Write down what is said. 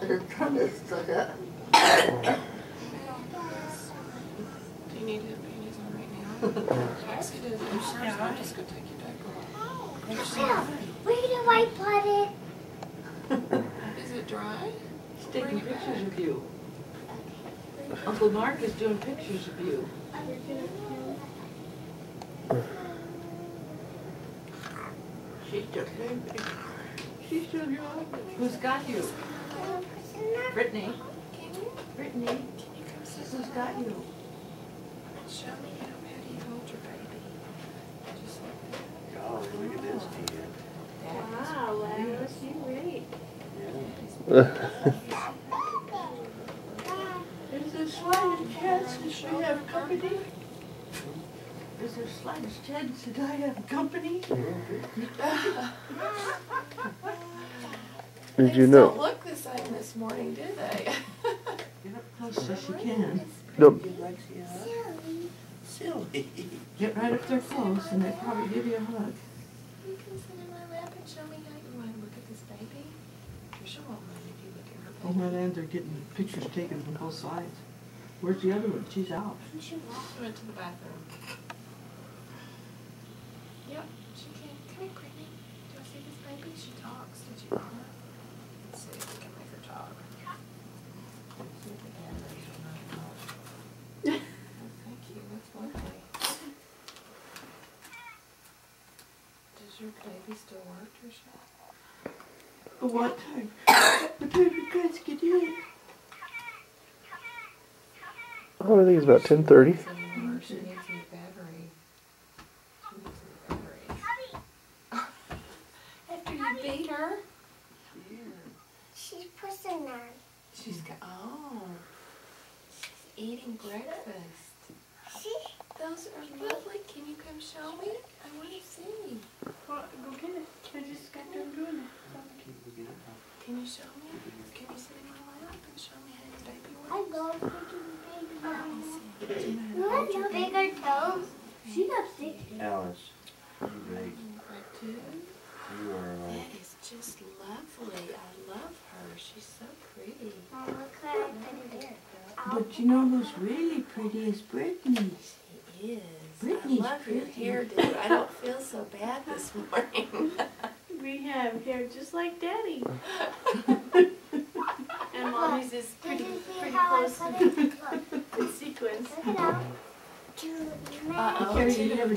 You're trying to stick it. Do you need his panties on right now? Yes, you do. I'm sure I'll just go take your diaper off. Where do I put it? Is it dry? He's taking pictures of you. Uncle Mark is doing pictures of you. She's still dry. Who's got you? Brittany. Brittany. Can you come sit Who's got you? Show me how do you hold your baby. Just like that. Golly, look at this kid. Wow, Lara, she's great. Is there slightest chance that we have company? Is there slightest chance that I have company? Did you Things know? don't look the same this morning, do they? Get up close as you can. No, Silly. Get right up there close and they'll probably give you a hug. You can sit in my lap and show me how you want to look at this baby. Trisha won't mind if you look at her On baby. that end, they're getting pictures taken from both sides. Where's the other one? She's out. She went to the bathroom. Yep, she can. Come here, Brittany. Do I see this baby? She talks. Did you know that? Let's see if we can make her talk. Let's see if the batteries will not talk. Oh, thank you. That's lovely. Does your baby still work, Trisha? What time? What time you guys get in? oh, I think it's about 10:30. Anymore. She needs a new battery. She needs a new battery. After you beat her? She's pushing on. She's got, she's eating breakfast. Those are lovely. Can you come show me? I want to see. Well, go get it. I just got done doing it. Can you show me? Can you sit in my lap and show me how your baby I works? love picking baby Let me now. see. Do you know how to You hold want your no baby? bigger toes? She got 6. Alice, you great. Right, too? You are That like, is just lovely. I love her. She's so pretty. Oh, look how pretty hair. But you know who's really pretty is Brittany. She is. Brittany's I love your pretty. hairdo. I don't feel so bad this morning. We have hair just like Daddy. And Mommy's is Did pretty you see pretty how I close put it? Look, in sequence. look it out. 2 minutes. Uh-oh. Carrie, you never